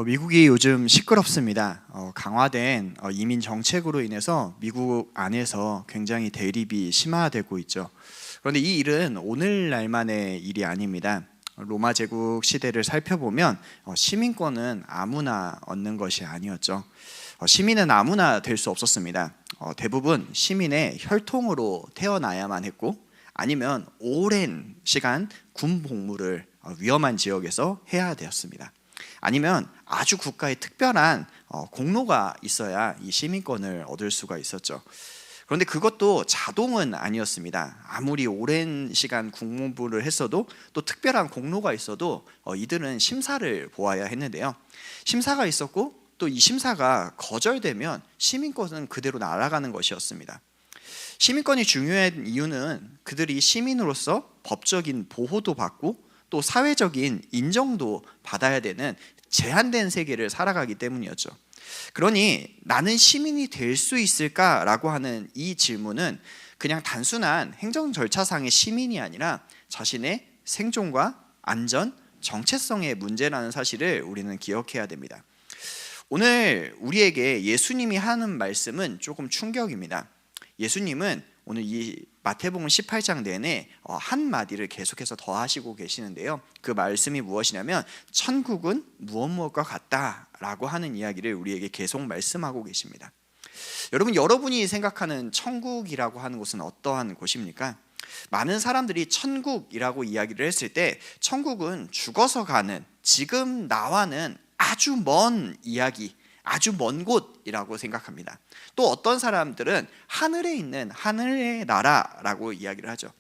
미국이 요즘 시끄럽습니다. 강화된 이민 정책으로 인해서 미국 안에서 굉장히 대립이 심화되고 있죠. 그런데 이 일은 오늘날만의 일이 아닙니다. 로마 제국 시대를 살펴보면 시민권은 아무나 얻는 것이 아니었죠. 시민은 아무나 될 수 없었습니다. 대부분 시민의 혈통으로 태어나야만 했고, 아니면 오랜 시간 군 복무를 위험한 지역에서 해야 되었습니다. 아니면 아주 국가에 특별한 공로가 있어야 이 시민권을 얻을 수가 있었죠. 그런데 그것도 자동은 아니었습니다. 아무리 오랜 시간 군복무를 했어도, 또 특별한 공로가 있어도 이들은 심사를 보아야 했는데요. 심사가 있었고, 또 이 심사가 거절되면 시민권은 그대로 날아가는 것이었습니다. 시민권이 중요한 이유는 그들이 시민으로서 법적인 보호도 받고, 또 사회적인 인정도 받아야 되는 제한된 세계를 살아가기 때문이었죠. 그러니 나는 시민이 될 수 있을까라고 하는 이 질문은 그냥 단순한 행정 절차상의 시민이 아니라 자신의 생존과 안전, 정체성의 문제라는 사실을 우리는 기억해야 됩니다. 오늘 우리에게 예수님이 하는 말씀은 조금 충격입니다. 예수님은 오늘 이 마태복음 18장 내내 한 마디를 계속해서 더 하시고 계시는데요. 그 말씀이 무엇이냐면 천국은 무엇과 같다라고 하는 이야기를 우리에게 계속 말씀하고 계십니다. 여러분이 생각하는 천국이라고 하는 곳은 어떠한 곳입니까? 많은 사람들이 천국이라고 이야기를 했을 때 천국은 죽어서 가는, 지금 나와는 아주 먼 이야기, 아주 먼 곳이라고 생각합니다. 또 어떤 사람들은 하늘에 있는 하늘의 나라라고 이야기를 하죠.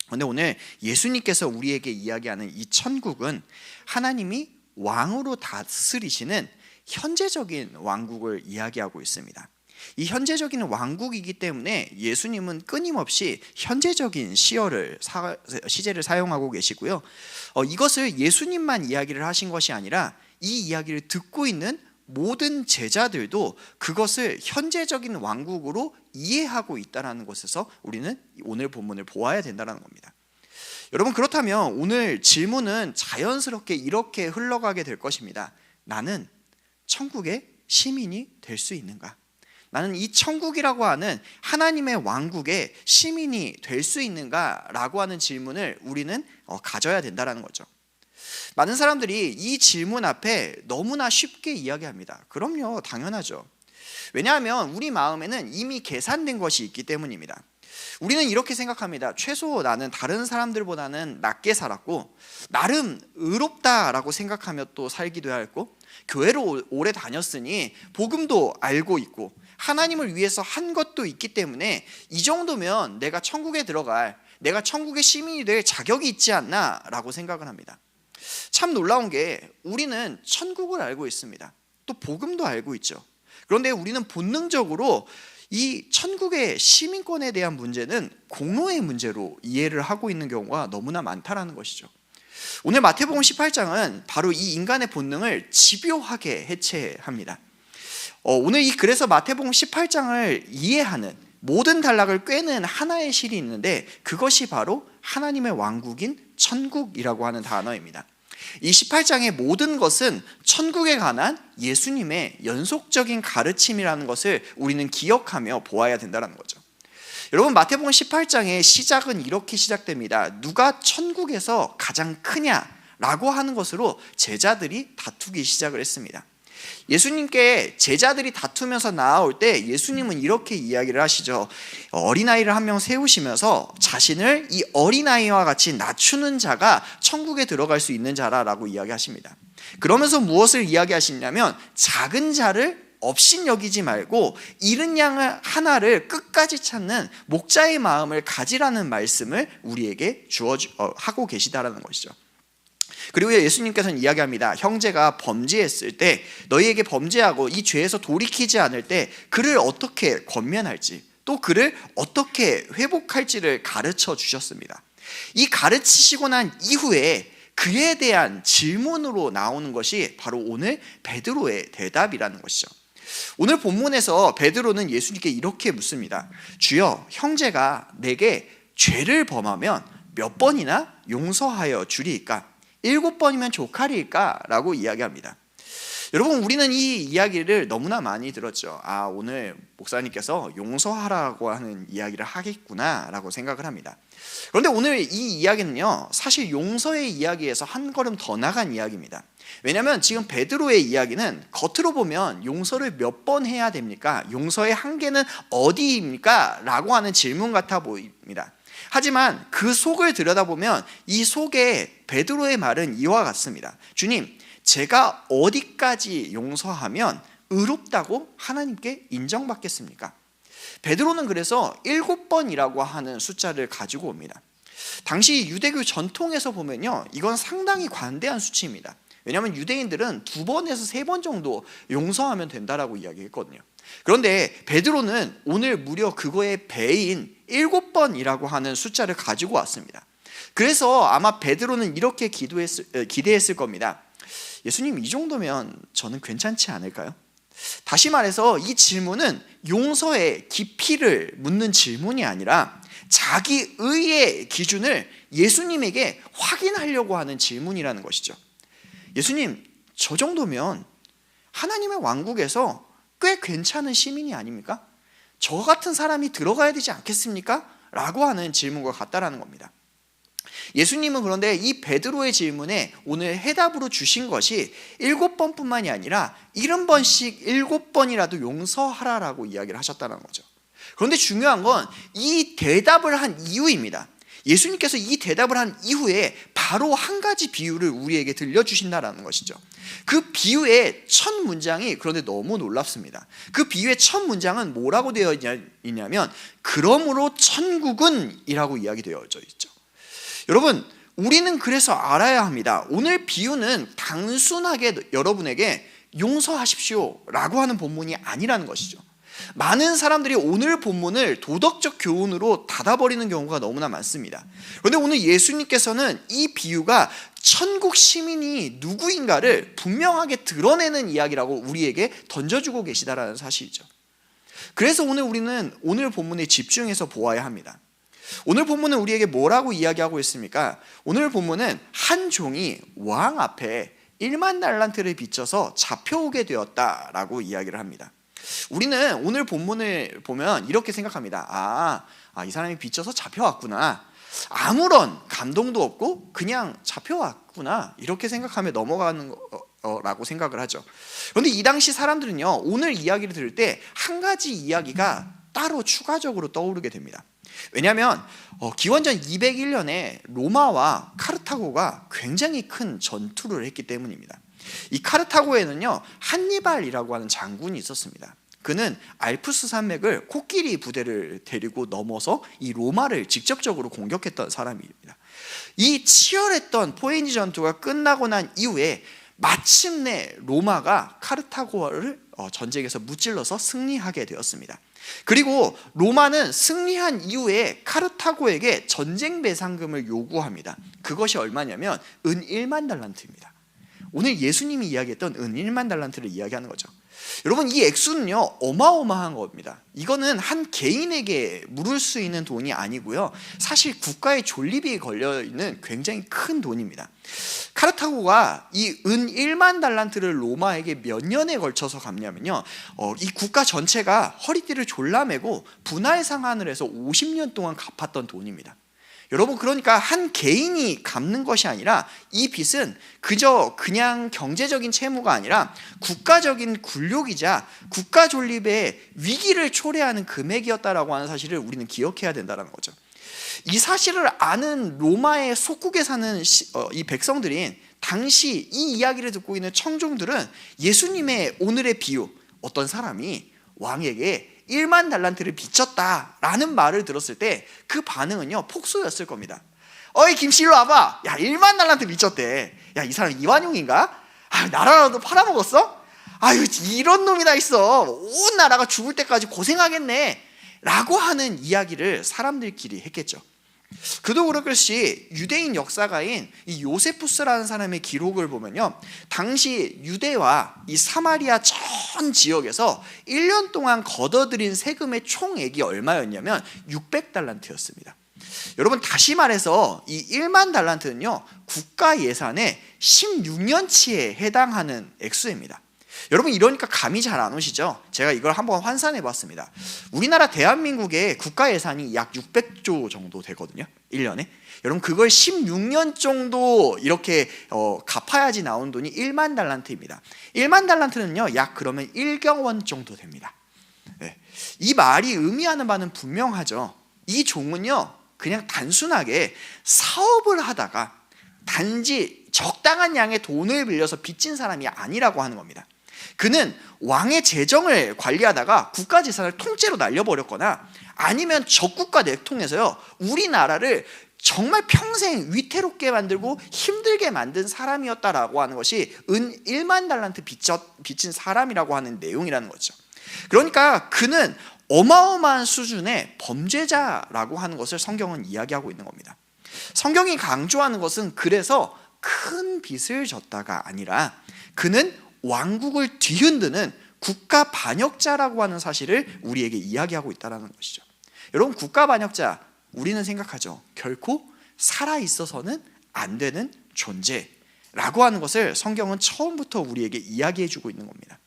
그런데 오늘 예수님께서 우리에게 이야기하는 이 천국은 하나님이 왕으로 다스리시는 현재적인 왕국을 이야기하고 있습니다. 이 현재적인 왕국이기 때문에 예수님은 끊임없이 현재적인 시제를 사용하고 계시고요. 이것을 예수님만 이야기를 하신 것이 아니라 이 이야기를 듣고 있는 모든 제자들도 그것을 현재적인 왕국으로 이해하고 있다는 것에서 우리는 오늘 본문을 보아야 된다는 겁니다. 여러분, 그렇다면 오늘 질문은 자연스럽게 이렇게 흘러가게 될 것입니다. 나는 천국의 시민이 될 수 있는가? 나는 이 천국이라고 하는 하나님의 왕국의 시민이 될 수 있는가? 라고 하는 질문을 우리는 가져야 된다는 거죠. 많은 사람들이 이 질문 앞에 너무나 쉽게 이야기합니다. 그럼요, 당연하죠. 왜냐하면 우리 마음에는 이미 계산된 것이 있기 때문입니다. 우리는 이렇게 생각합니다. 최소 나는 다른 사람들보다는 낫게 살았고, 나름 의롭다라고 생각하며 또 살기도 했고, 교회로 오래 다녔으니 복음도 알고 있고, 하나님을 위해서 한 것도 있기 때문에 이 정도면 내가 천국에 들어갈, 내가 천국의 시민이 될 자격이 있지 않나 라고 생각을 합니다. 참 놀라운 게 우리는 천국을 알고 있습니다. 또 복음도 알고 있죠. 그런데 우리는 본능적으로 이 천국의 시민권에 대한 문제는 공로의 문제로 이해를 하고 있는 경우가 너무나 많다라는 것이죠. 오늘 마태복음 18장은 바로 이 인간의 본능을 집요하게 해체합니다. 오늘 그래서 마태복음 18장을 이해하는, 모든 단락을 꿰는 하나의 실이 있는데, 그것이 바로 하나님의 왕국인 천국이라고 하는 단어입니다. 이 18장의 모든 것은 천국에 관한 예수님의 연속적인 가르침이라는 것을 우리는 기억하며 보아야 된다는 거죠. 여러분, 마태복음 18장의 시작은 이렇게 시작됩니다. 누가 천국에서 가장 크냐라고 하는 것으로 제자들이 다투기 시작을 했습니다. 예수님께 제자들이 다투면서 나아올 때 예수님은 이렇게 이야기를 하시죠. 어린아이를 한 명 세우시면서 자신을 이 어린아이와 같이 낮추는 자가 천국에 들어갈 수 있는 자라고 이야기하십니다. 그러면서 무엇을 이야기하시냐면 작은 자를 업신여기지 말고 잃은 양 하나를 끝까지 찾는 목자의 마음을 가지라는 말씀을 우리에게 하고 계시다라는 것이죠. 그리고 예수님께서는 이야기합니다. 형제가 범죄했을 때, 너희에게 범죄하고 이 죄에서 돌이키지 않을 때 그를 어떻게 권면할지, 또 그를 어떻게 회복할지를 가르쳐 주셨습니다. 이 가르치시고 난 이후에 그에 대한 질문으로 나오는 것이 바로 오늘 베드로의 대답이라는 것이죠. 오늘 본문에서 베드로는 예수님께 이렇게 묻습니다. 주여, 형제가 내게 죄를 범하면 몇 번이나 용서하여 주리이까? 7번이면 조카리일까? 라고 이야기합니다. 여러분, 우리는 이 이야기를 너무나 많이 들었죠. 오늘 목사님께서 용서하라고 하는 이야기를 하겠구나 라고 생각을 합니다. 그런데 오늘 이 이야기는요, 사실 용서의 이야기에서 한 걸음 더 나간 이야기입니다. 왜냐하면 지금 베드로의 이야기는 겉으로 보면 용서를 몇 번 해야 됩니까? 용서의 한계는 어디입니까? 라고 하는 질문 같아 보입니다. 하지만 그 속을 들여다보면 이 속에 베드로의 말은 이와 같습니다. 주님, 제가 어디까지 용서하면 의롭다고 하나님께 인정받겠습니까? 베드로는 그래서 7번이라고 하는 숫자를 가지고 옵니다. 당시 유대교 전통에서 보면요, 이건 상당히 관대한 수치입니다. 왜냐하면 유대인들은 2번에서 3번 정도 용서하면 된다라고 이야기했거든요. 그런데 베드로는 오늘 무려 그거의 배인 7번이라고 하는 숫자를 가지고 왔습니다. 그래서 아마 베드로는 이렇게 기대했을 겁니다. 예수님, 이 정도면 저는 괜찮지 않을까요? 다시 말해서 이 질문은 용서의 깊이를 묻는 질문이 아니라 자기 의의 기준을 예수님에게 확인하려고 하는 질문이라는 것이죠. 예수님, 저 정도면 하나님의 왕국에서 꽤 괜찮은 시민이 아닙니까? 저 같은 사람이 들어가야 되지 않겠습니까? 라고 하는 질문과 같다라는 겁니다. 예수님은 그런데 이 베드로의 질문에 오늘 해답으로 주신 것이 7번뿐만이 아니라 70번씩 7번이라도 용서하라라고 이야기를 하셨다는 거죠. 그런데 중요한 건 이 대답을 한 이유입니다. 예수님께서 이 대답을 한 이후에 바로 한 가지 비유를 우리에게 들려주신다는 것이죠. 그 비유의 첫 문장이 그런데 너무 놀랍습니다. 그 비유의 첫 문장은 뭐라고 되어 있냐면 그러므로 천국은 이라고 이야기되어져 있죠. 여러분, 우리는 그래서 알아야 합니다. 오늘 비유는 단순하게 여러분에게 용서하십시오 라고 하는 본문이 아니라는 것이죠. 많은 사람들이 오늘 본문을 도덕적 교훈으로 닫아버리는 경우가 너무나 많습니다. 그런데 오늘 예수님께서는 이 비유가 천국 시민이 누구인가를 분명하게 드러내는 이야기라고 우리에게 던져주고 계시다라는 사실이죠. 그래서 우리는 오늘 본문에 집중해서 보아야 합니다. 오늘 본문은 우리에게 뭐라고 이야기하고 있습니까? 오늘 본문은 한 종이 왕 앞에 1만 달란트를 빚져서 잡혀오게 되었다라고 이야기를 합니다. 우리는 오늘 본문을 보면 이렇게 생각합니다. 이 사람이 빚져서 잡혀왔구나. 아무런 감동도 없고 그냥 잡혀왔구나. 이렇게 생각하며 넘어가는 거라고 생각을 하죠. 그런데 이 당시 사람들은요, 오늘 이야기를 들을 때 한 가지 이야기가 따로 추가적으로 떠오르게 됩니다. 왜냐하면 기원전 201년에 로마와 카르타고가 굉장히 큰 전투를 했기 때문입니다. 이 카르타고에는요, 한니발이라고 하는 장군이 있었습니다. 그는 알프스 산맥을 코끼리 부대를 데리고 넘어서 이 로마를 직접적으로 공격했던 사람입니다. 이 치열했던 포에니 전투가 끝나고 난 이후에 마침내 로마가 카르타고를 전쟁에서 무찔러서 승리하게 되었습니다. 그리고 로마는 승리한 이후에 카르타고에게 전쟁 배상금을 요구합니다. 그것이 얼마냐면 은 1만 달란트입니다. 오늘 예수님이 이야기했던 은 1만 달란트를 이야기하는 거죠. 여러분, 이 액수는요, 어마어마한 겁니다. 이거는 한 개인에게 물을 수 있는 돈이 아니고요, 사실 국가의 존립이 걸려있는 굉장히 큰 돈입니다. 카르타고가 이 은 1만 달란트를 로마에게 몇 년에 걸쳐서 갚냐면요, 이 국가 전체가 허리띠를 졸라매고 분할 상환을 해서 50년 동안 갚았던 돈입니다. 여러분, 그러니까 한 개인이 갚는 것이 아니라 이 빚은 그냥 경제적인 채무가 아니라 국가적인 굴욕이자 국가 존립의 위기를 초래하는 금액이었다라고 하는 사실을 우리는 기억해야 된다는 거죠. 이 사실을 아는 로마의 속국에 사는 이 백성들인 당시 이 이야기를 듣고 있는 청중들은 예수님의 오늘의 비유, 어떤 사람이 왕에게 1만 달란트를 빚졌다라는 말을 들었을 때 그 반응은요, 폭소였을 겁니다. 어이 김씨, 일로 와봐. 야, 1만 달란트 빚졌대. 야, 이 사람 이완용인가? 나라라도 팔아먹었어? 아유, 이런 놈이 다 있어. 온 나라가 죽을 때까지 고생하겠네 라고 하는 이야기를 사람들끼리 했겠죠. 그도 그렇듯이 유대인 역사가인 이 요세푸스라는 사람의 기록을 보면요, 당시 유대와 이 사마리아 전 지역에서 1년 동안 걷어들인 세금의 총액이 얼마였냐면 600달란트였습니다. 여러분, 다시 말해서 이 1만 달란트는요, 국가 예산의 16년치에 해당하는 액수입니다. 여러분 이러니까 감이 잘 안 오시죠? 제가 이걸 한번 환산해 봤습니다. 우리나라 대한민국의 국가 예산이 약 600조 정도 되거든요, 1년에. 여러분 그걸 16년 정도 이렇게 갚아야지 나온 돈이 1만 달란트입니다. 1만 달란트는요 약 그러면 1경원 정도 됩니다. 네. 이 말이 의미하는 바는 분명하죠. 이 종은요 그냥 단순하게 사업을 하다가 단지 적당한 양의 돈을 빌려서 빚진 사람이 아니라고 하는 겁니다. 그는 왕의 재정을 관리하다가 국가 재산을 통째로 날려버렸거나 아니면 적국가 내통해서요 우리나라를 정말 평생 위태롭게 만들고 힘들게 만든 사람이었다라고 하는 것이 은 1만 달란트 빚진 사람이라고 하는 내용이라는 거죠. 그러니까 그는 어마어마한 수준의 범죄자라고 하는 것을 성경은 이야기하고 있는 겁니다. 성경이 강조하는 것은 그래서 큰 빚을 졌다가 아니라 그는 왕국을 뒤흔드는 국가 반역자라고 하는 사실을 우리에게 이야기하고 있다는 것이죠. 여러분 국가 반역자, 우리는 생각하죠. 결코 살아있어서는 안 되는 존재라고 하는 것을 성경은 처음부터 우리에게 이야기해주고 있는 겁니다.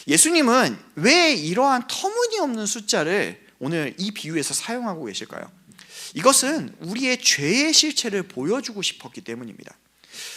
예수님은 왜 이러한 터무니없는 숫자를 오늘 이 비유에서 사용하고 계실까요? 이것은 우리의 죄의 실체를 보여주고 싶었기 때문입니다.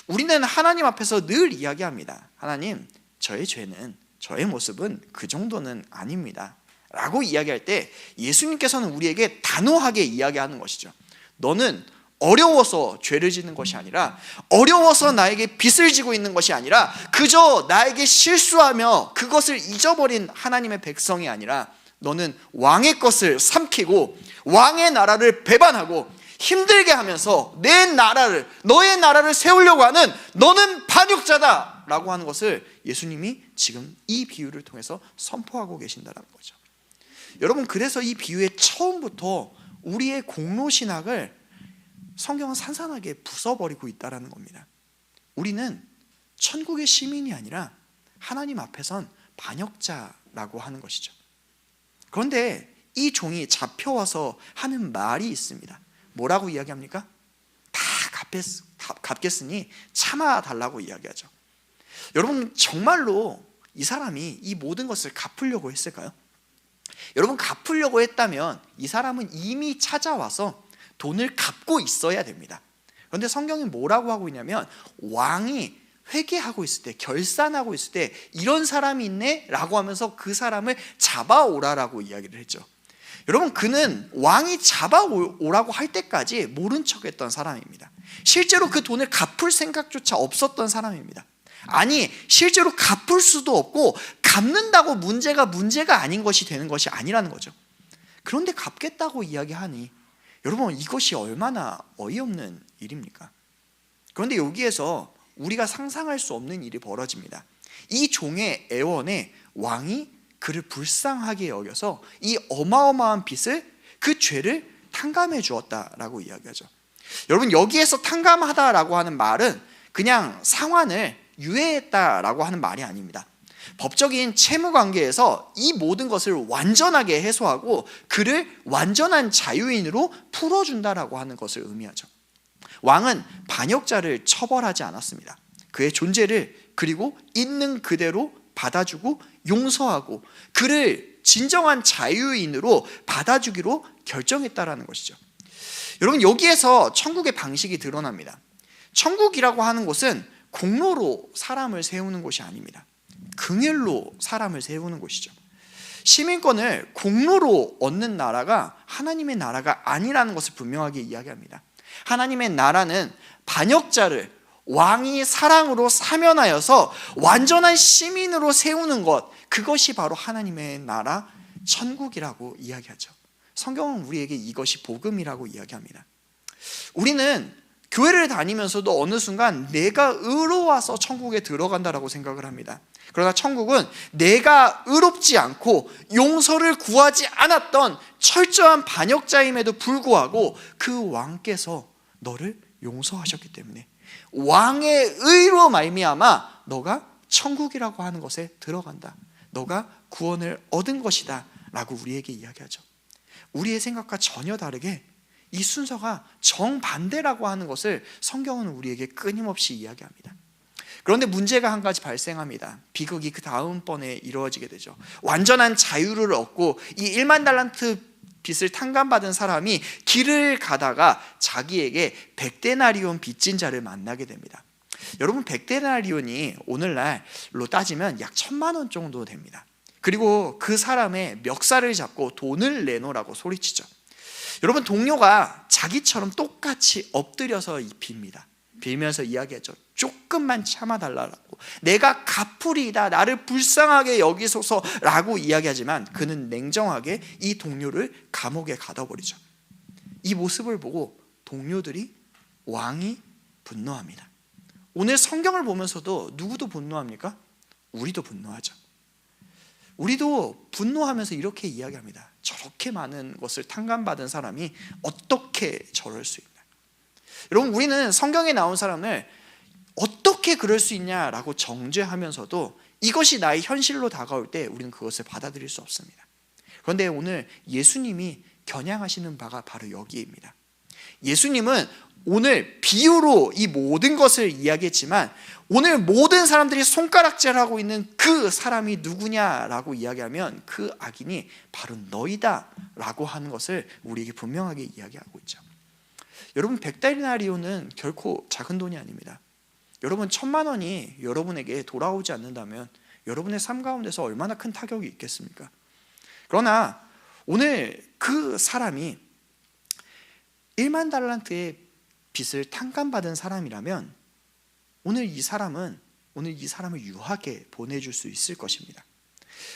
우리는 하나님 앞에서 늘 이야기합니다. 하나님, 저의 죄는, 저의 모습은 그 정도는 아닙니다 라고 이야기할 때 예수님께서는 우리에게 단호하게 이야기하는 것이죠. 너는 어려워서 죄를 짓는 것이 아니라, 어려워서 나에게 빚을 지고 있는 것이 아니라, 그저 나에게 실수하며 그것을 잊어버린 하나님의 백성이 아니라, 너는 왕의 것을 삼키고 왕의 나라를 배반하고 힘들게 하면서 내 나라를, 너의 나라를 세우려고 하는 너는 반역자다 라고 하는 것을 예수님이 지금 이 비유를 통해서 선포하고 계신다는 거죠. 여러분, 그래서 이 비유의 처음부터 우리의 공로신학을 성경은 산산하게 부숴버리고 있다는 겁니다. 우리는 천국의 시민이 아니라 하나님 앞에선 반역자라고 하는 것이죠. 그런데 이 종이 잡혀와서 하는 말이 있습니다. 뭐라고 이야기합니까? 다 갚겠으니 참아달라고 이야기하죠. 여러분, 정말로 이 사람이 이 모든 것을 갚으려고 했을까요? 여러분, 갚으려고 했다면 이 사람은 이미 찾아와서 돈을 갚고 있어야 됩니다. 그런데 성경이 뭐라고 하고 있냐면, 왕이 회개하고 있을 때, 결산하고 있을 때 이런 사람이 있네 라고 하면서 그 사람을 잡아오라라고 이야기를 했죠. 여러분, 그는 왕이 잡아오라고 할 때까지 모른 척했던 사람입니다. 실제로 그 돈을 갚을 생각조차 없었던 사람입니다. 아니, 실제로 갚을 수도 없고 갚는다고 문제가 아닌 것이 되는 것이 아니라는 거죠. 그런데 갚겠다고 이야기하니 여러분, 이것이 얼마나 어이없는 일입니까? 그런데 여기에서 우리가 상상할 수 없는 일이 벌어집니다. 이 종의 애원에 왕이 그를 불쌍하게 여겨서 이 어마어마한 빚을, 그 죄를 탕감해 주었다라고 이야기하죠. 여러분, 여기에서 탕감하다라고 하는 말은 그냥 상환을 유예했다라고 하는 말이 아닙니다. 법적인 채무관계에서 이 모든 것을 완전하게 해소하고 그를 완전한 자유인으로 풀어준다라고 하는 것을 의미하죠. 왕은 반역자를 처벌하지 않았습니다. 그의 존재를, 그리고 있는 그대로 받아주고 용서하고 그를 진정한 자유인으로 받아주기로 결정했다라는 것이죠. 여러분, 여기에서 천국의 방식이 드러납니다. 천국이라고 하는 곳은 공로로 사람을 세우는 곳이 아닙니다. 긍휼로 사람을 세우는 곳이죠. 시민권을 공로로 얻는 나라가 하나님의 나라가 아니라는 것을 분명하게 이야기합니다. 하나님의 나라는 반역자를 왕이 사랑으로 사면하여서 완전한 시민으로 세우는 것, 그것이 바로 하나님의 나라 천국이라고 이야기하죠. 성경은 우리에게 이것이 복음이라고 이야기합니다. 우리는 교회를 다니면서도 어느 순간 내가 의로워서 천국에 들어간다라고 생각을 합니다. 그러나 천국은 내가 의롭지 않고 용서를 구하지 않았던 철저한 반역자임에도 불구하고 그 왕께서 너를 용서하셨기 때문에 왕의 의로 말미암아 너가 천국이라고 하는 것에 들어간다, 너가 구원을 얻은 것이다 라고 우리에게 이야기하죠. 우리의 생각과 전혀 다르게 이 순서가 정반대라고 하는 것을 성경은 우리에게 끊임없이 이야기합니다. 그런데 문제가 한 가지 발생합니다. 비극이 그 다음번에 이루어지게 되죠. 완전한 자유를 얻고 이 1만 달란트 빚을 탕감받은 사람이 길을 가다가 자기에게 100데나리온 빚진 자를 만나게 됩니다. 여러분, 100데나리온이 오늘날로 따지면 약 1,000만 원 정도 됩니다. 그리고 그 사람의 멱살을 잡고 돈을 내놓으라고 소리치죠. 여러분, 동료가 자기처럼 똑같이 엎드려서 빕니다. 빌면서 이야기하죠. 조금만 참아달라고, 내가 갚으리이다, 나를 불쌍하게 여기소서라고 이야기하지만 그는 냉정하게 이 동료를 감옥에 가둬버리죠. 이 모습을 보고 동료들이, 왕이 분노합니다. 오늘 성경을 보면서도 누구도 분노합니까? 우리도 분노하죠. 우리도 분노하면서 이렇게 이야기합니다. 저렇게 많은 것을 탕감받은 사람이 어떻게 저럴 수 있나? 여러분, 우리는 성경에 나온 사람을 어떻게 그럴 수 있냐라고 정죄하면서도 이것이 나의 현실로 다가올 때 우리는 그것을 받아들일 수 없습니다. 그런데 오늘 예수님이 겨냥하시는 바가 바로 여기입니다. 예수님은 오늘 비유로 이 모든 것을 이야기했지만 오늘 모든 사람들이 손가락질하고 있는 그 사람이 누구냐라고 이야기하면 그 악인이 바로 너희다 라고 하는 것을 우리에게 분명하게 이야기하고 있죠. 여러분, 100데나리온은 결코 작은 돈이 아닙니다. 여러분, 1,000만 원이 여러분에게 돌아오지 않는다면 여러분의 삶 가운데서 얼마나 큰 타격이 있겠습니까? 그러나 오늘 그 사람이 1만 달란트의 빚을 탕감받은 사람이라면 오늘 이 사람을 유하게 보내줄 수 있을 것입니다.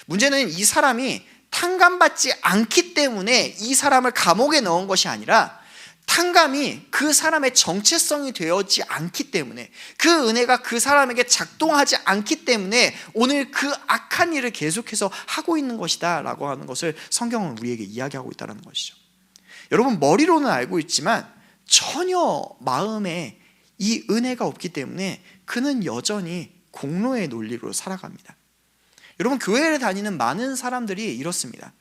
문제는 이 사람이 탕감받지 않기 때문에 이 사람을 감옥에 넣은 것이 아니라 탕감이 그 사람의 정체성이 되어지 않기 때문에, 그 은혜가 그 사람에게 작동하지 않기 때문에 오늘 그 악한 일을 계속해서 하고 있는 것이다 라고 하는 것을 성경은 우리에게 이야기하고 있다는 것이죠. 여러분, 머리로는 알고 있지만 전혀 마음에 이 은혜가 없기 때문에 그는 여전히 공로의 논리로 살아갑니다. 여러분, 교회를 다니는 많은 사람들이 이렇습니다.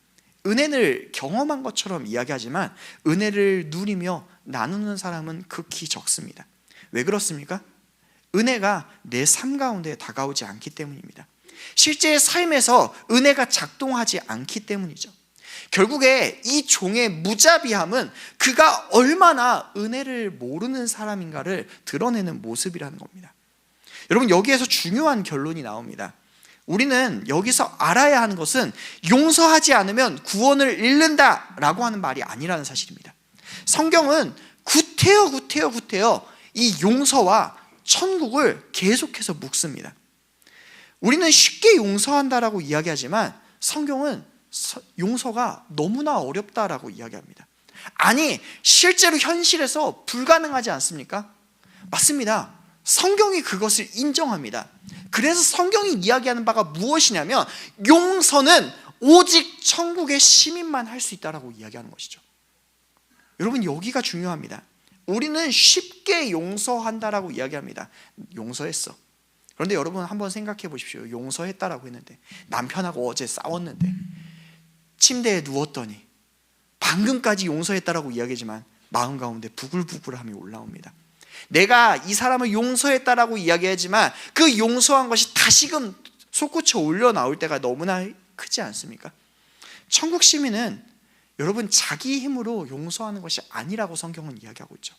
은혜를 경험한 것처럼 이야기하지만 은혜를 누리며 나누는 사람은 극히 적습니다. 왜 그렇습니까? 은혜가 내 삶 가운데 다가오지 않기 때문입니다. 실제 삶에서 은혜가 작동하지 않기 때문이죠. 결국에 이 종의 무자비함은 그가 얼마나 은혜를 모르는 사람인가를 드러내는 모습이라는 겁니다. 여러분, 여기에서 중요한 결론이 나옵니다. 우리는 여기서 알아야 하는 것은 용서하지 않으면 구원을 잃는다 라고 하는 말이 아니라는 사실입니다. 성경은 구태여 이 용서와 천국을 계속해서 묵습니다. 우리는 쉽게 용서한다라고 이야기하지만 성경은 용서가 너무나 어렵다라고 이야기합니다. 아니, 실제로 현실에서 불가능하지 않습니까? 맞습니다. 성경이 그것을 인정합니다. 그래서 성경이 이야기하는 바가 무엇이냐면 용서는 오직 천국의 시민만 할 수 있다라고 이야기하는 것이죠. 여러분, 여기가 중요합니다. 우리는 쉽게 용서한다라고 이야기합니다. 용서했어. 그런데 여러분, 한번 생각해 보십시오. 용서했다라고 했는데 남편하고 어제 싸웠는데 침대에 누웠더니 방금까지 용서했다라고 이야기하지만 마음 가운데 부글부글함이 올라옵니다. 내가 이 사람을 용서했다라고 이야기하지만 그 용서한 것이 다시금 솟구쳐 올려 나올 때가 너무나 크지 않습니까? 천국 시민은 여러분, 자기 힘으로 용서하는 것이 아니라고 성경은 이야기하고 있죠.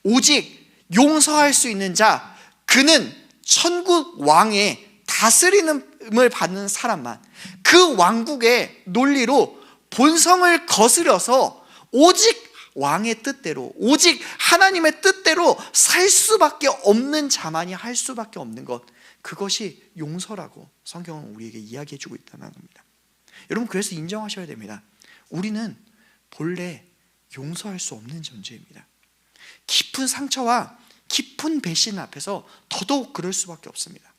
오직 용서할 수 있는 자, 그는 천국 왕의 다스림을 받는 사람만, 그 왕국의 논리로 본성을 거스려서 오직 왕의 뜻대로, 오직 하나님의 뜻대로 살 수밖에 없는 자만이 할 수밖에 없는 것, 그것이 용서라고 성경은 우리에게 이야기해주고 있다는 겁니다. 여러분, 그래서 인정하셔야 됩니다. 우리는 본래 용서할 수 없는 존재입니다. 깊은 상처와 깊은 배신 앞에서 더더욱 그럴 수밖에 없습니다.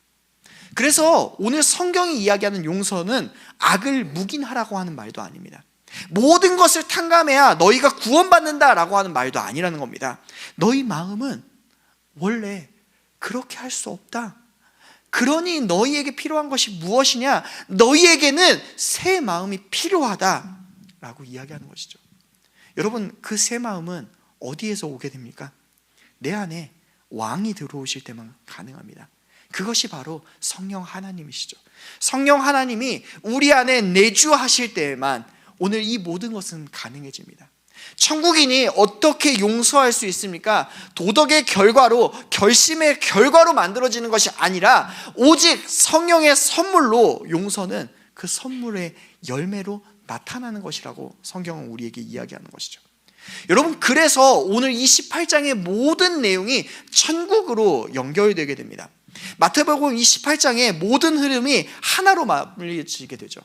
그래서 오늘 성경이 이야기하는 용서는 악을 묵인하라고 하는 말도 아닙니다. 모든 것을 탕감해야 너희가 구원받는다라고 하는 말도 아니라는 겁니다. 너희 마음은 원래 그렇게 할 수 없다. 그러니 너희에게 필요한 것이 무엇이냐? 너희에게는 새 마음이 필요하다라고 이야기하는 것이죠. 여러분, 그 새 마음은 어디에서 오게 됩니까? 내 안에 왕이 들어오실 때만 가능합니다. 그것이 바로 성령 하나님이시죠. 성령 하나님이 우리 안에 내주하실 때에만 오늘 이 모든 것은 가능해집니다. 천국인이 어떻게 용서할 수 있습니까? 도덕의 결과로, 결심의 결과로 만들어지는 것이 아니라 오직 성령의 선물로, 용서는 그 선물의 열매로 나타나는 것이라고 성경은 우리에게 이야기하는 것이죠. 여러분, 그래서 오늘 이 18장의 모든 내용이 천국으로 연결되게 됩니다. 마태복음 28장의 모든 흐름이 하나로 맞물려지게 되죠.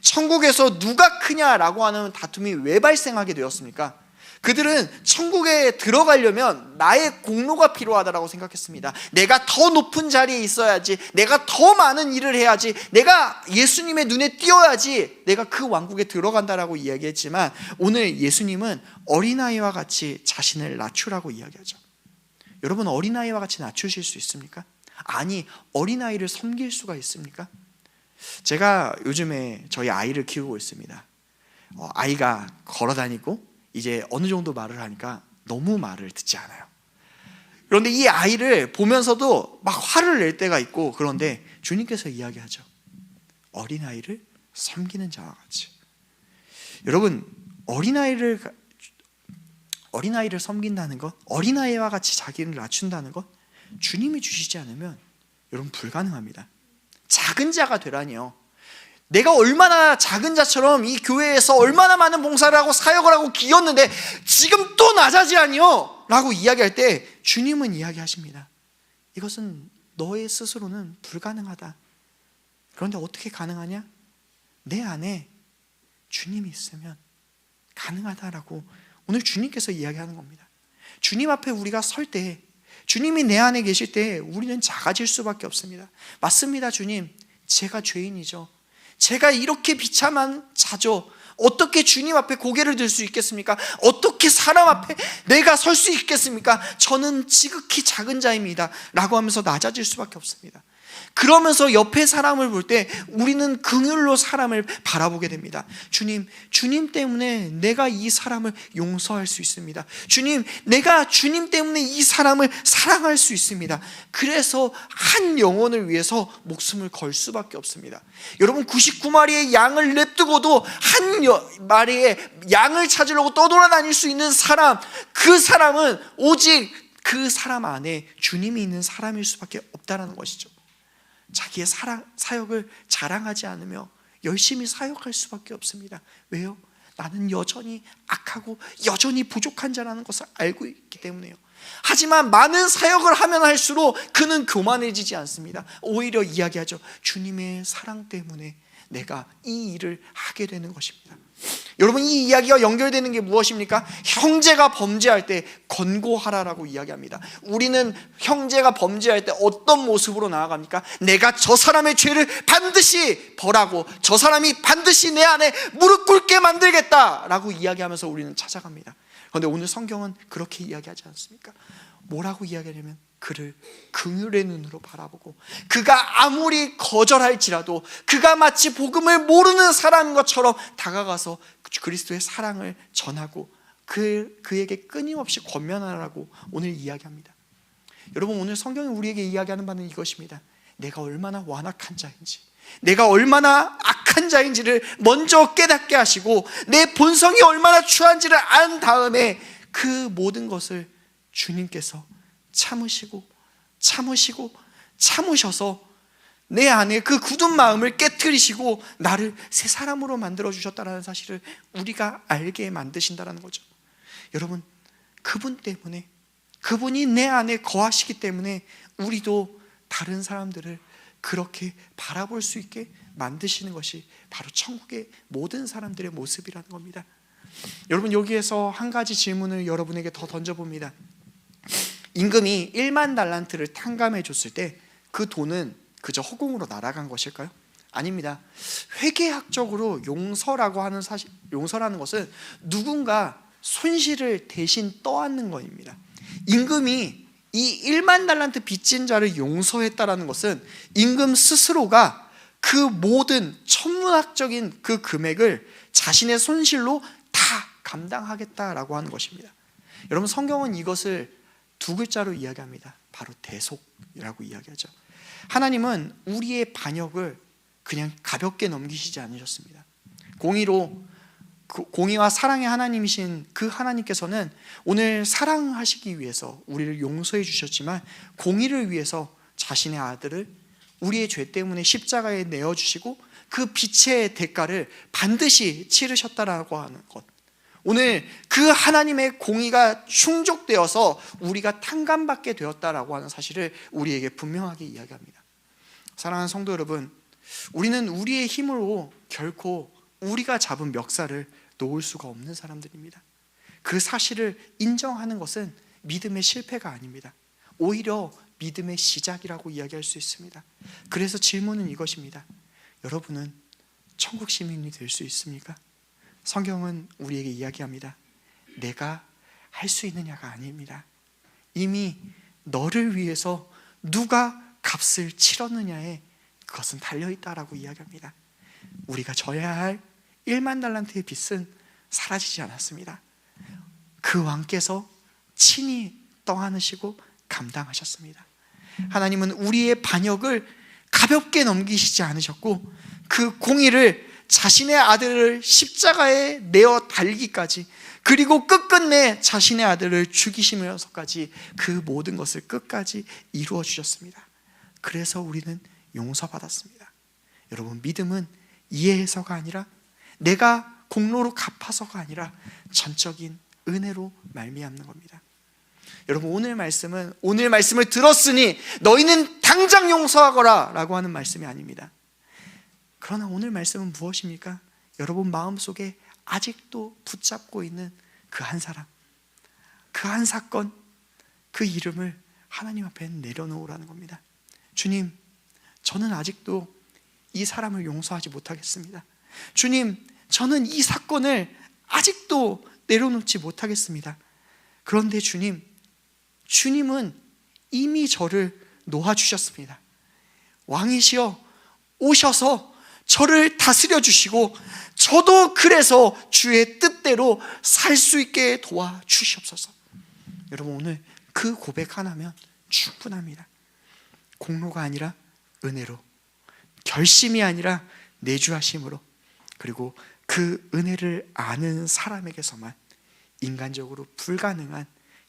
천국에서 누가 크냐라고 하는 다툼이 왜 발생하게 되었습니까? 그들은 천국에 들어가려면 나의 공로가 필요하다고 생각했습니다. 내가 더 높은 자리에 있어야지, 내가 더 많은 일을 해야지, 내가 예수님의 눈에 띄어야지 내가 그 왕국에 들어간다라고 이야기했지만, 오늘 예수님은 어린아이와 같이 자신을 낮추라고 이야기하죠. 여러분, 어린아이와 같이 낮추실 수 있습니까? 아니, 어린아이를 섬길 수가 있습니까? 제가 요즘에 저희 아이를 키우고 있습니다. 아이가 걸어다니고 이제 어느 정도 말을 하니까 너무 말을 듣지 않아요. 그런데 이 아이를 보면서도 막 화를 낼 때가 있고, 그런데 주님께서 이야기하죠. 어린아이를 섬기는 자와 같이. 여러분, 어린아이를 섬긴다는 것, 어린아이와 같이 자기를 낮춘다는 것, 주님이 주시지 않으면 여러분 불가능합니다. 작은 자가 되라니요. 내가 얼마나 작은 자처럼 이 교회에서 얼마나 많은 봉사를 하고 사역을 하고 기었는데 지금 또 낮아지라니요 라고 이야기할 때 주님은 이야기하십니다. 이것은 너의 스스로는 불가능하다. 그런데 어떻게 가능하냐? 내 안에 주님이 있으면 가능하다라고 오늘 주님께서 이야기하는 겁니다. 주님 앞에 우리가 설 때, 주님이 내 안에 계실 때 우리는 작아질 수밖에 없습니다. 맞습니다, 주님. 제가 죄인이죠. 제가 이렇게 비참한 자죠. 어떻게 주님 앞에 고개를 들 수 있겠습니까? 어떻게 사람 앞에 내가 설 수 있겠습니까? 저는 지극히 작은 자입니다 라고 하면서 낮아질 수밖에 없습니다. 그러면서 옆에 사람을 볼 때 우리는 긍휼로 사람을 바라보게 됩니다. 주님 때문에 내가 이 사람을 용서할 수 있습니다. 내가 주님 때문에 이 사람을 사랑할 수 있습니다. 그래서 한 영혼을 위해서 목숨을 걸 수밖에 없습니다. 여러분, 99마리의 양을 냅두고도 한 마리의 양을 찾으려고 떠돌아다닐 수 있는 사람, 그 사람은 오직 그 사람 안에 주님이 있는 사람일 수밖에 없다는 것이죠. 자기의 사역을 자랑하지 않으며 열심히 사역할 수밖에 없습니다. 왜요? 나는 여전히 악하고 여전히 부족한 자라는 것을 알고 있기 때문에요. 하지만 많은 사역을 하면 할수록 그는 교만해지지 않습니다. 오히려 이야기하죠. 주님의 사랑 때문에 내가 이 일을 하게 되는 것입니다. 여러분, 이 이야기가 연결되는 게 무엇입니까? 형제가 범죄할 때 권고하라라고 이야기합니다. 우리는 형제가 범죄할 때 어떤 모습으로 나아갑니까? 내가 저 사람의 죄를 반드시 벌하고 저 사람이 반드시 내 안에 무릎 꿇게 만들겠다라고 이야기하면서 우리는 찾아갑니다. 그런데 오늘 성경은 그렇게 이야기하지 않습니까? 뭐라고 이야기하냐면 그를 긍휼의 눈으로 바라보고, 그가 아무리 거절할지라도 그가 마치 복음을 모르는 사람인 것처럼 다가가서 그리스도의 사랑을 전하고 그에게 끊임없이 권면하라고 오늘 이야기합니다. 여러분, 오늘 성경이 우리에게 이야기하는 바는 이것입니다. 내가 얼마나 완악한 자인지, 내가 얼마나 악한 자인지를 먼저 깨닫게 하시고 내 본성이 얼마나 추한지를 안 다음에 그 모든 것을 주님께서 참으셔서 내 안에 그 굳은 마음을 깨트리시고 나를 새 사람으로 만들어 주셨다는 사실을 우리가 알게 만드신다는 거죠. 여러분, 그분 때문에, 그분이 내 안에 거하시기 때문에 우리도 다른 사람들을 그렇게 바라볼 수 있게 만드시는 것이 바로 천국의 모든 사람들의 모습이라는 겁니다. 여러분, 여기에서 한 가지 질문을 여러분에게 더 던져봅니다. 임금이 1만 달란트를 탕감해 줬을 때 그 돈은 그저 허공으로 날아간 것일까요? 아닙니다. 회계학적으로 용서라는 것은 누군가 손실을 대신 떠안는 것입니다. 임금이 이 1만 달란트 빚진 자를 용서했다라는 것은 임금 스스로가 그 모든 천문학적인 그 금액을 자신의 손실로 다 감당하겠다라고 하는 것입니다. 여러분, 성경은 이것을 두 글자로 이야기합니다. 바로 대속. 이라고 이야기하죠. 하나님은 우리의 반역을 그냥 가볍게 넘기시지 않으셨습니다. 공의와 사랑의 하나님이신 그 하나님께서는 오늘 사랑하시기 위해서 우리를 용서해 주셨지만 공의를 위해서 자신의 아들을 우리의 죄 때문에 십자가에 내어주시고 그 빛의 대가를 반드시 치르셨다라고 하는 것, 오늘 그 하나님의 공의가 충족되어서 우리가 탕감받게 되었다라고 하는 사실을 우리에게 분명하게 이야기합니다. 사랑하는 성도 여러분, 우리는 우리의 힘으로 결코 우리가 잡은 멱살을 놓을 수가 없는 사람들입니다. 그 사실을 인정하는 것은 믿음의 실패가 아닙니다. 오히려 믿음의 시작이라고 이야기할 수 있습니다. 그래서 질문은 이것입니다. 여러분은 천국 시민이 될 수 있습니까? 성경은 우리에게 이야기합니다. 내가 할 수 있느냐가 아닙니다. 이미 너를 위해서 누가 값을 치렀느냐에 그것은 달려있다라고 이야기합니다. 우리가 져야 할 1만 달란트의 빚은 사라지지 않았습니다. 그 왕께서 친히 떠안으시고 감당하셨습니다. 하나님은 우리의 반역을 가볍게 넘기시지 않으셨고 그 공의를 자신의 아들을 십자가에 내어 달기까지, 그리고 끝끝내 자신의 아들을 죽이시면서까지 그 모든 것을 끝까지 이루어 주셨습니다. 그래서 우리는 용서받았습니다. 여러분, 믿음은 이해해서가 아니라 내가 공로로 갚아서가 아니라 전적인 은혜로 말미암는 겁니다. 여러분, 오늘 말씀을 들었으니 너희는 당장 용서하거라 라고 하는 말씀이 아닙니다. 그러나 오늘 말씀은 무엇입니까? 여러분 마음속에 아직도 붙잡고 있는 그 한 사람, 그 한 사건, 그 이름을 하나님 앞에 내려놓으라는 겁니다. 주님, 저는 아직도 이 사람을 용서하지 못하겠습니다. 주님, 저는 이 사건을 아직도 내려놓지 못하겠습니다. 그런데 주님은 이미 저를 놓아주셨습니다. 왕이시여 오셔서 저를 다스려 주시고 저도 그래서 주의 뜻대로 살 수 있게 도와주시옵소서. 여러분, 오늘 그 고백 하나면 충분합니다. 공로가 아니라 은혜로, 결심이 아니라 내주하심으로, 그리고 그 은혜를 아는 사람에게서만 인간적으로 불가능한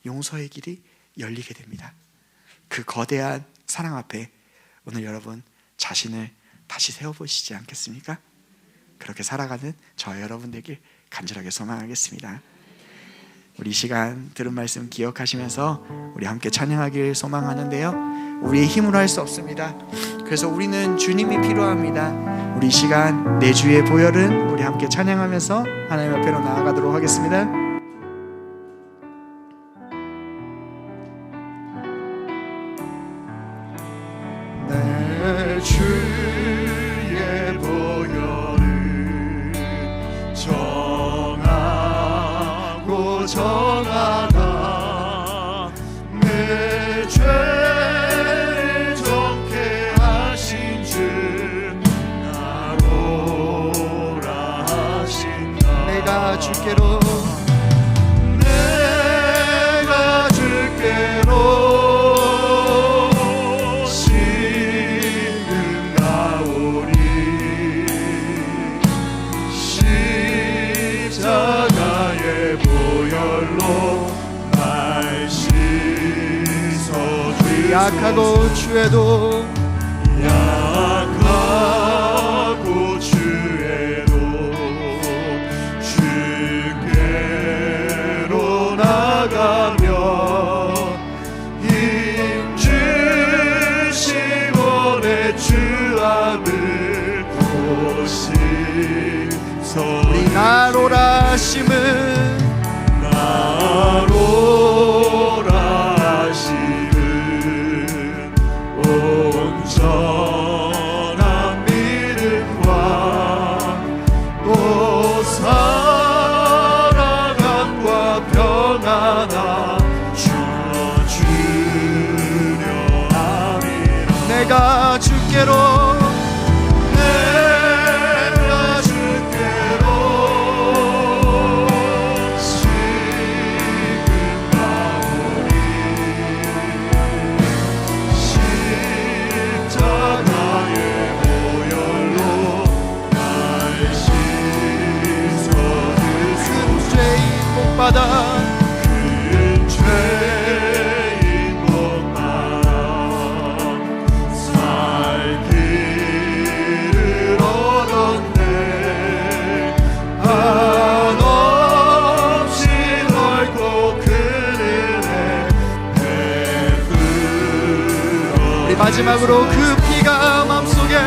용서의 길이 열리게 됩니다. 그 거대한 사랑 앞에 오늘 여러분 자신을 다시 세워보시지 않겠습니까? 그렇게 살아가는 저와 여러분 되길 간절하게 소망하겠습니다. 우리 이 시간 들은 말씀 기억하시면서 우리 함께 찬양하길 소망하는데요, 우리의 힘으로 할 수 없습니다. 그래서 우리는 주님이 필요합니다. 우리 이 시간 내 주의 보혈은 우리 함께 찬양하면서 하나님 앞으로 나아가도록 하겠습니다. 내 주의 보혈은 정하고 정하다, 내 죄를 정케 하신 주 나로라 하신다. 내가 주께로 약하고 주에도 주께로 나가며 힘 주시고 내 주 앞을 보시소. 우리 나로라 하심은 온전한 믿음과 또 사랑함과 평안함 주어주려 함이라. 내가 주께로 마지막으로 그 피가 마음속에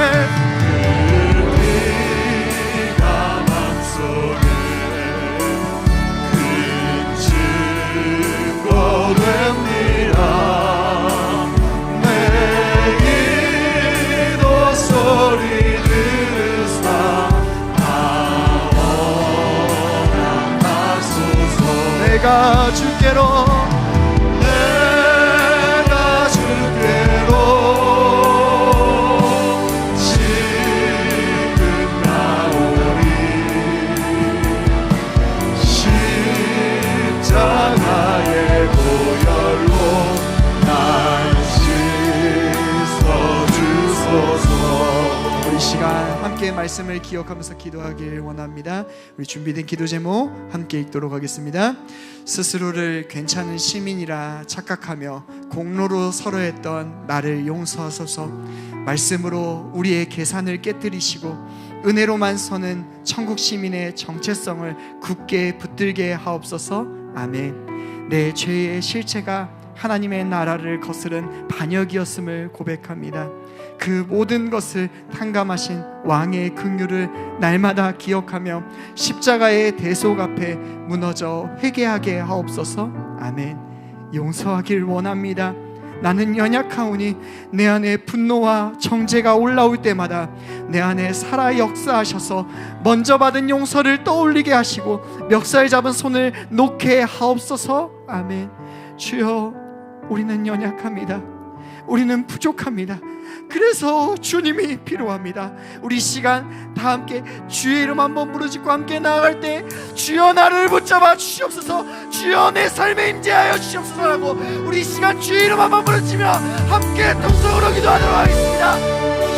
내가 주께로 지금 나오리 십자가의 보혈로 날 씻어주소서. 우리 시간 함께 말씀을 기억하면서 기도하길 원합니다. 우리 준비된 기도 제목 함께 읽도록 하겠습니다. 스스로를 괜찮은 시민이라 착각하며 공로로 서러했던 나를 용서하소서. 말씀으로 우리의 계산을 깨뜨리시고 은혜로만 서는 천국 시민의 정체성을 굳게 붙들게 하옵소서. 아멘. 내 죄의 실체가 하나님의 나라를 거스른 반역이었음을 고백합니다. 그 모든 것을 탕감하신 왕의 긍휼을 날마다 기억하며 십자가의 대속 앞에 무너져 회개하게 하옵소서. 아멘. 용서하길 원합니다. 나는 연약하오니 내 안에 분노와 정죄가 올라올 때마다 내 안에 살아 역사하셔서 먼저 받은 용서를 떠올리게 하시고 멱살 잡은 손을 놓게 하옵소서. 아멘. 주여, 우리는 연약합니다. 우리는 부족합니다. 그래서 주님이 필요합니다. 우리 시간 다 함께 주의 이름 한번 부르짖고 함께 나아갈 때 주여 나를 붙잡아 주시옵소서, 주여 내 삶에 임재하여 주시옵소서라고 우리 시간 주의 이름 한번 부르짖으며 함께 통성으로 기도하도록 하겠습니다.